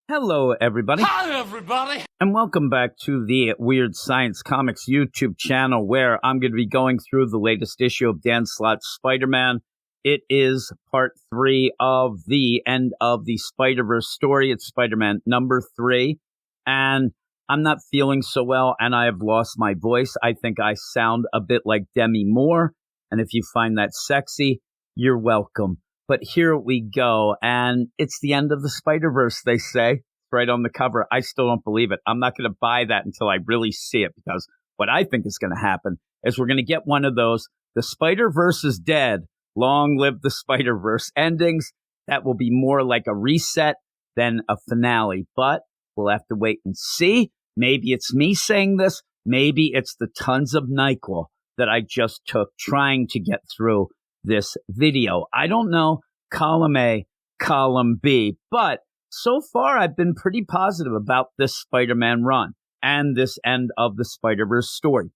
Hello, everybody. Hi, everybody. And welcome back to the Weird Science Comics YouTube channel, where I'm going to be going through the latest issue of Dan Slott's Spider-Man. It is part 3 of the end of the Spider-Verse story. It's Spider-Man number 3. And I'm not feeling so well, and I have lost my voice. I think I sound a bit like Demi Moore. And if you find that sexy, you're welcome. But here we go, and it's the end of the Spider-Verse, they say, right on the cover. I still don't believe it. I'm not going to buy that until I really see it, because what I think is going to happen is we're going to get one of those, the Spider-Verse is dead, long live the Spider-Verse endings. That will be more like a reset than a finale, but we'll have to wait and see. Maybe it's me saying this. Maybe it's the tons of NyQuil that I just took trying to get through this video. I don't know, column A, column B, but so far I've been pretty positive about this Spider-Man run and this end of the Spider-Verse story.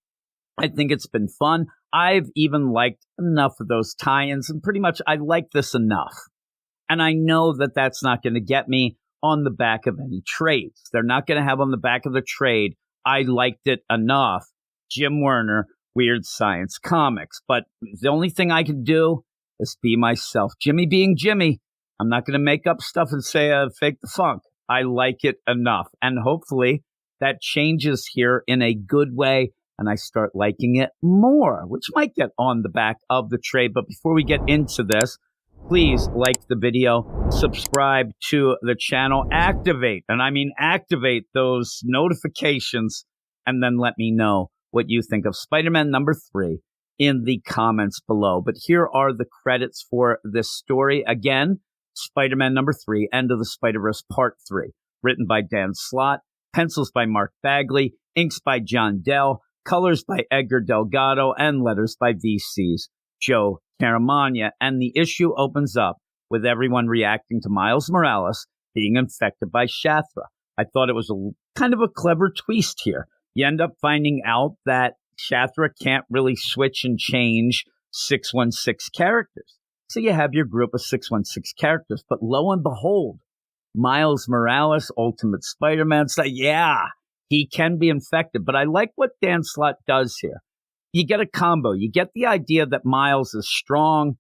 I think it's been fun. I've even liked enough of those tie-ins, and pretty much I like this enough. And I know that that's not going to get me on the back of any trades. They're not going to have on the back of the trade, I liked it enough, Jim Werner, Weird Science Comics. But the only thing I can do is be myself. Jimmy being Jimmy. I'm not going to make up stuff and say fake the funk. I like it enough. And hopefully that changes here in a good way and I start liking it more, which might get on the back of the trade. But before we get into this, please like the video, subscribe to the channel, activate, and I mean activate those notifications, and then let me know what you think of Spider-Man number 3 in the comments below. But here are the credits for this story. Again, Spider-Man number 3, End of the Spider-Verse Part 3, written by Dan Slott, pencils by Mark Bagley, inks by John Dell, colors by Edgar Delgado, and letters by VC's Joe Caramagna. And the issue opens up with everyone reacting to Miles Morales being infected by Shathra. I thought it was kind of a clever twist here. You end up finding out that Shathra can't really switch and change 616 characters. So you have your group of 616 characters. But lo and behold, Miles Morales, Ultimate Spider-Man, say, yeah, he can be infected. But I like what Dan Slott does here. You get a combo. You get the idea that Miles is strong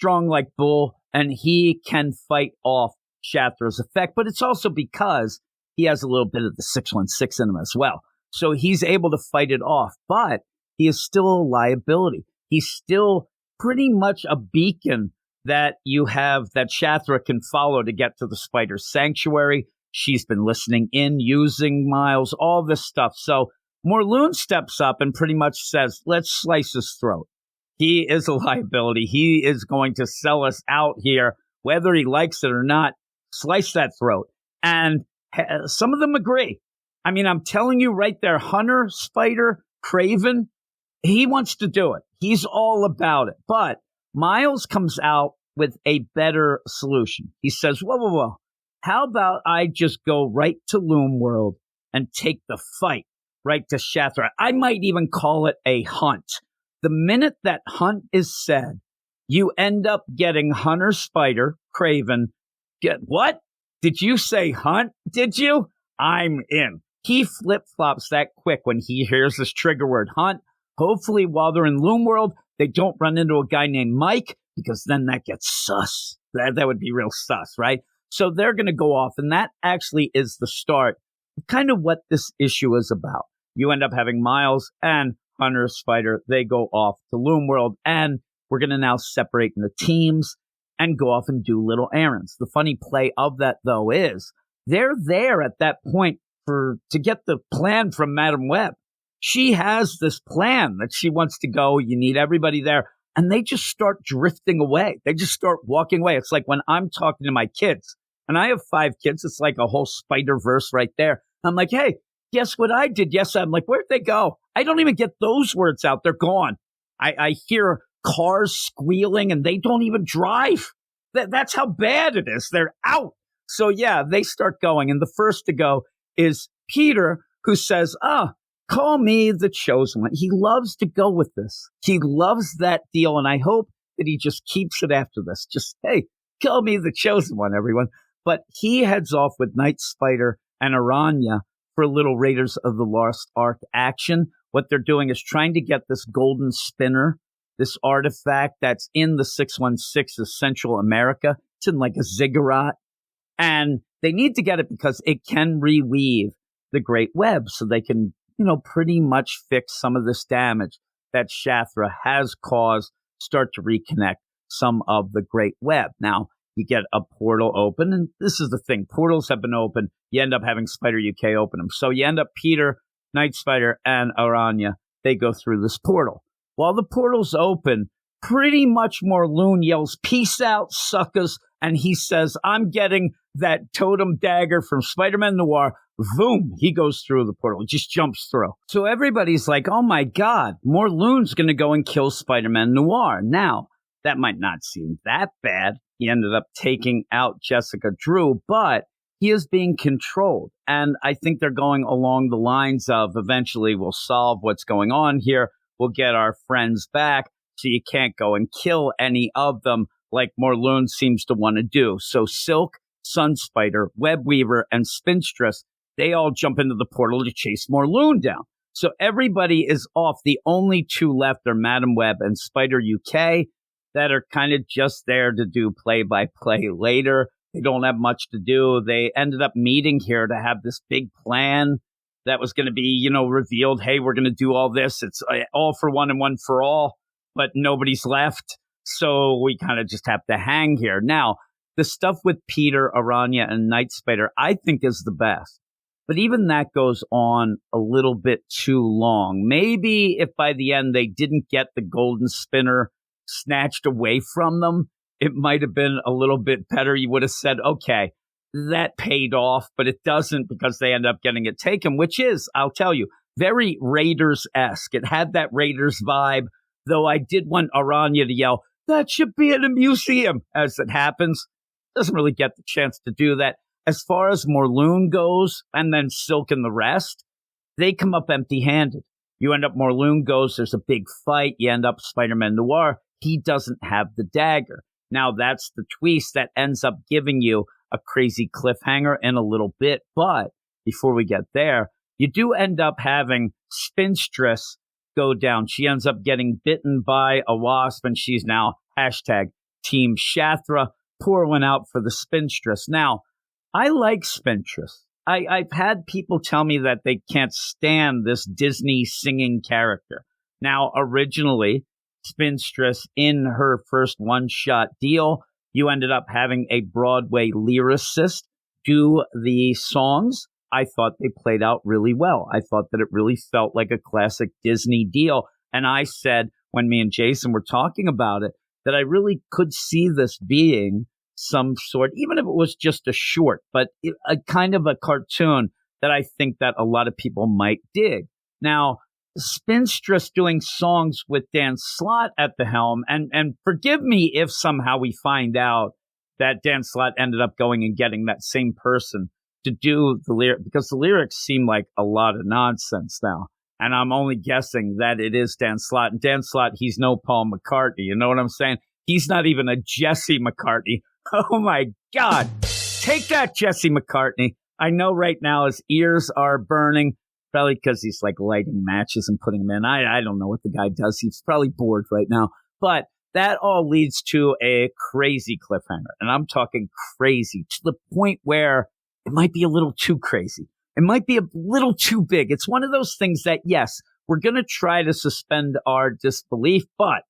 like bull, and he can fight off Shathra's effect. But it's also because he has a little bit of the 616 in him as well. So he's able to fight it off, but he is still a liability. He's still pretty much a beacon that you have that Shathra can follow to get to the Spider Sanctuary. She's been listening in, using Miles, all this stuff. So Morlun steps up and pretty much says, let's slice his throat. He is a liability. He is going to sell us out here, whether he likes it or not. Slice that throat. And some of them agree. I mean, I'm telling you right there, Hunter, Spider, Craven, he wants to do it. He's all about it. But Miles comes out with a better solution. He says, whoa. How about I just go right to Loom World and take the fight right to Shathra? I might even call it a hunt. The minute that hunt is said, you end up getting Hunter, Spider, Craven. What? Did you say hunt? Did you? I'm in. He flip-flops that quick when he hears this trigger word, hunt. Hopefully, while they're in Loom World, they don't run into a guy named Mike, because then that gets sus. That would be real sus, right? So they're going to go off, and that actually is the start of kind of what this issue is about. You end up having Miles and Hunter, Spider. They go off to Loom World, and we're going to now separate into teams and go off and do little errands. The funny play of that, though, is they're there at that point to get the plan from Madam Web. She has this plan that she wants to go. You need everybody there. And they just start drifting away. They just start walking away. It's like when I'm talking to my kids, and I have 5 kids, it's like a whole Spider-Verse right there. I'm like, hey, guess what I did? Yes, I'm like, where'd they go? I don't even get those words out. They're gone. I hear cars squealing, and they don't even drive. That's how bad it is. They're out. So, yeah, they start going. And the first to go is Peter, who says, call me the chosen one. He loves to go with this. He loves that deal, and I hope that he just keeps it after this. Just, hey, call me the chosen one, everyone. But he heads off with Night Spider and Aranya for a little Raiders of the Lost Ark action. What they're doing is trying to get this golden spinner, this artifact that's in the 616 of Central America. It's in like a ziggurat. And they need to get it because it can reweave the Great Web so they can, pretty much fix some of this damage that Shathra has caused, start to reconnect some of the Great Web. Now, you get a portal open, and this is the thing. Portals have been open. You end up having Spider UK open them. So you end up Peter, Night Spider, and Aranya. They go through this portal. While the portal's open, pretty much Morlun yells, "Peace out, suckers." And he says, "I'm getting that totem dagger from Spider-Man Noir." Boom, he goes through the portal, just jumps through. So everybody's like, oh my God, Morlun's going to go and kill Spider-Man Noir. Now, that might not seem that bad. He ended up taking out Jessica Drew, but he is being controlled. And I think they're going along the lines of eventually we'll solve what's going on here. We'll get our friends back. So you can't go and kill any of them like Morlun seems to want to do. So Silk, Sun Spider, Web Weaver, and Spinstress, they all jump into the portal to chase Morlun down. So everybody is off. The only two left are Madam Web and Spider UK that are kind of just there to do play-by-play later. They don't have much to do. They ended up meeting here to have this big plan that was going to be, revealed. Hey, we're going to do all this. It's all for one and one for all, but nobody's left. So we kind of just have to hang here. Now, the stuff with Peter, Aranya, and Night Spider, I think is the best. But even that goes on a little bit too long. Maybe if by the end they didn't get the golden spinner snatched away from them, it might have been a little bit better. You would have said, okay, that paid off, but it doesn't because they end up getting it taken, which is, I'll tell you, very Raiders-esque. It had that Raiders vibe, though I did want Aranya to yell, "That should be in a museum," as it happens. Doesn't really get the chance to do that. As far as Morlun goes, and then Silk and the rest, they come up empty-handed. You end up, Morlun goes, there's a big fight. You end up Spider-Man Noir. He doesn't have the dagger. Now, that's the twist that ends up giving you a crazy cliffhanger in a little bit. But before we get there, you do end up having Spinstress go down. She ends up getting bitten by a wasp, and she's now hashtag Team Shathra. Pour one out for the Spinstress. Now, I like Spinstress. I've had people tell me that they can't stand this Disney singing character. Now, originally, Spinstress, in her first one-shot deal, you ended up having a Broadway lyricist do the songs. I thought they played out really well. I thought that it really felt like a classic Disney deal. And I said, when me and Jason were talking about it, that I really could see this being some sort, even if it was just a short, but a kind of a cartoon that I think that a lot of people might dig. Now, Spinstress doing songs with Dan Slott at the helm, and forgive me if somehow we find out that Dan Slott ended up going and getting that same person to do the lyric, because the lyrics seem like a lot of nonsense now. And I'm only guessing that it is Dan Slott. And Dan Slott, he's no Paul McCartney. You know what I'm saying? He's not even a Jesse McCartney. Oh, my God. Take that, Jesse McCartney. I know right now his ears are burning, probably because he's like lighting matches and putting them in. I don't know what the guy does. He's probably bored right now. But that all leads to a crazy cliffhanger. And I'm talking crazy to the point where it might be a little too crazy. It might be a little too big. It's one of those things that, yes, we're going to try to suspend our disbelief, but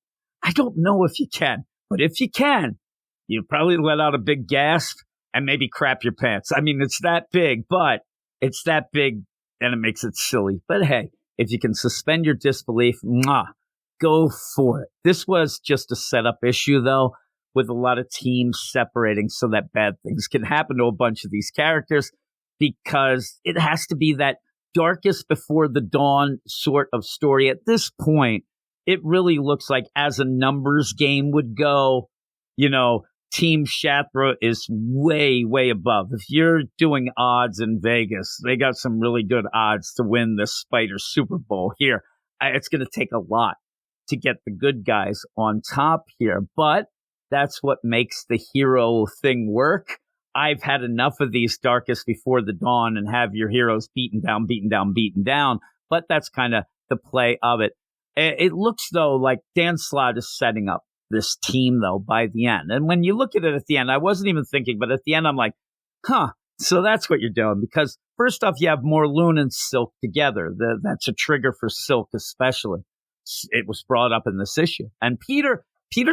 I don't know if you can. But if you can, you probably let out a big gasp and maybe crap your pants. I mean, it's that big, but it's that big and it makes it silly. But hey, if you can suspend your disbelief, go for it. This was just a setup issue, though, with a lot of teams separating so that bad things can happen to a bunch of these characters, because it has to be that darkest before the dawn sort of story. At this point, it really looks like, as a numbers game would go, Team Shathra is way, way above. If you're doing odds in Vegas, they got some really good odds to win the Spider Super Bowl here. It's going to take a lot to get the good guys on top here, but that's what makes the hero thing work. I've had enough of these Darkest Before the Dawn and have your heroes beaten down, beaten down, beaten down. But that's kind of the play of it. It looks, though, like Dan Slott is setting up this team, though, by the end. And when you look at it at the end, I wasn't even thinking, but at the end, I'm like, so that's what you're doing. Because first off, you have Morlun and Silk together. That's a trigger for Silk especially. It was brought up in this issue. And Peter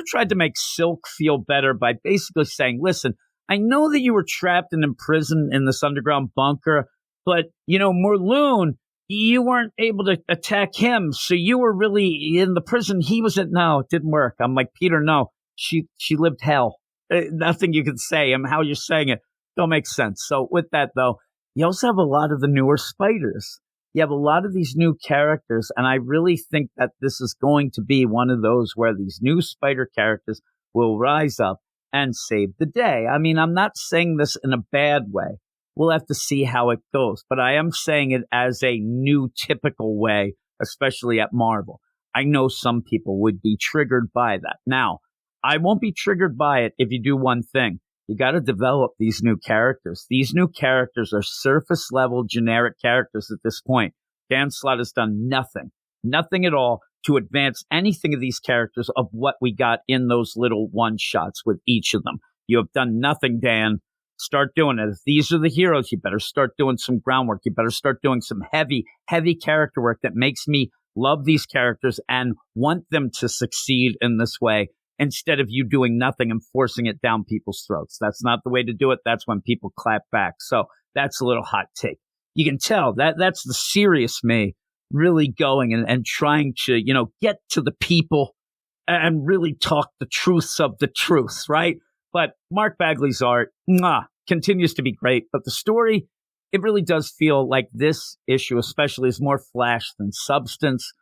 tried to make Silk feel better by basically saying, listen, I know that you were trapped and imprisoned in this underground bunker, but, Morlun, you weren't able to attack him, so you were really in the prison he was in. No, it didn't work. I'm like, Peter, no, she lived hell. Nothing you can say. How you're saying it don't make sense. So with that, though, you also have a lot of the newer spiders. You have a lot of these new characters, and I really think that this is going to be one of those where these new spider characters will rise up and save the day. I'm not saying this in a bad way. We'll have to see how it goes, but I am saying it as a new typical way, especially at Marvel. I know some people would be triggered by that. Now, I won't be triggered by it if you do one thing. You got to develop these new characters. These new characters are surface level generic characters at this point. Dan Slott has done nothing at all to advance anything of these characters of what we got in those little one shots with each of them. You have done nothing, Dan. Start doing it. If these are the heroes, you better start doing some groundwork. You better start doing some heavy character work that makes me love these characters and want them to succeed in this way instead of you doing nothing and forcing it down people's throats. That's not the way to do it. That's when people clap back. So that's a little hot take. You can tell that's the serious me really going and trying to, get to the people and really talk the truths of the truth, right? But Mark Bagley's art continues to be great. But the story, it really does feel like this issue especially is more flash than substance.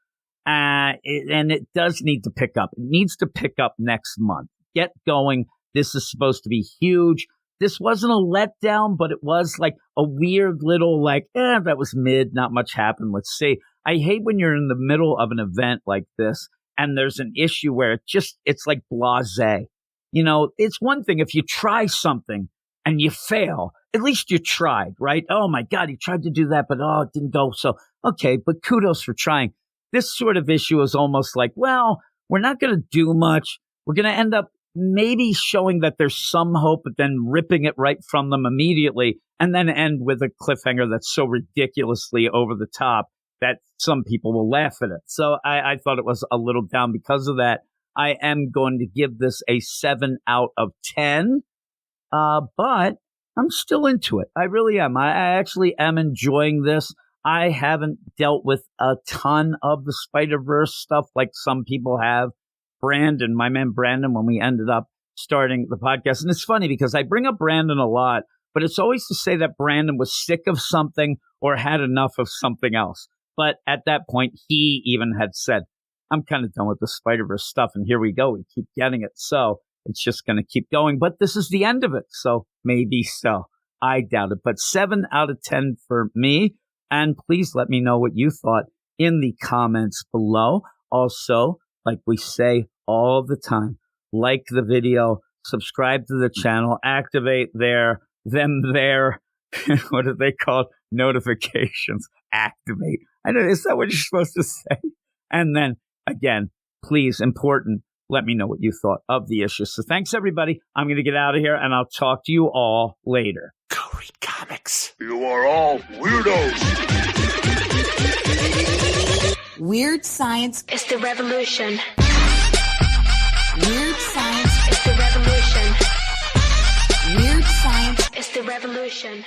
And it does need to pick up. It needs to pick up next month. Get going. This is supposed to be huge. This wasn't a letdown, but it was like a weird little that was mid. Not much happened. Let's see. I hate when you're in the middle of an event like this and there's an issue where it's like blasé. It's one thing if you try something and you fail, at least you tried, right? Oh my God, you tried to do that, but it didn't go. So, okay, but kudos for trying. This sort of issue is almost like, well, we're not going to do much. We're going to end up maybe showing that there's some hope, but then ripping it right from them immediately and then end with a cliffhanger that's so ridiculously over the top that some people will laugh at it. So I thought it was a little down because of that. I am going to give this a 7 out of 10, but I'm still into it. I really am. I actually am enjoying this. I haven't dealt with a ton of the Spider-Verse stuff like some people have. My man Brandon, when we ended up starting the podcast. And it's funny because I bring up Brandon a lot, but it's always to say that Brandon was sick of something or had enough of something else. But at that point, he even had said, I'm kind of done with the Spider-Verse stuff, and here we go. We keep getting it. So it's just going to keep going. But this is the end of it. So maybe so. I doubt it. But 7 out of 10 for me. And please let me know what you thought in the comments below. Also, like we say all the time, like the video, subscribe to the channel, activate what are they called? Notifications. Activate. I know, is that what you're supposed to say? And then, again, please, important, let me know what you thought of the issue. So thanks, everybody. I'm going to get out of here, and I'll talk to you all later. Go read comics. You are all weirdos. Weird science is the revolution. Weird science is the revolution. Weird science is the revolution.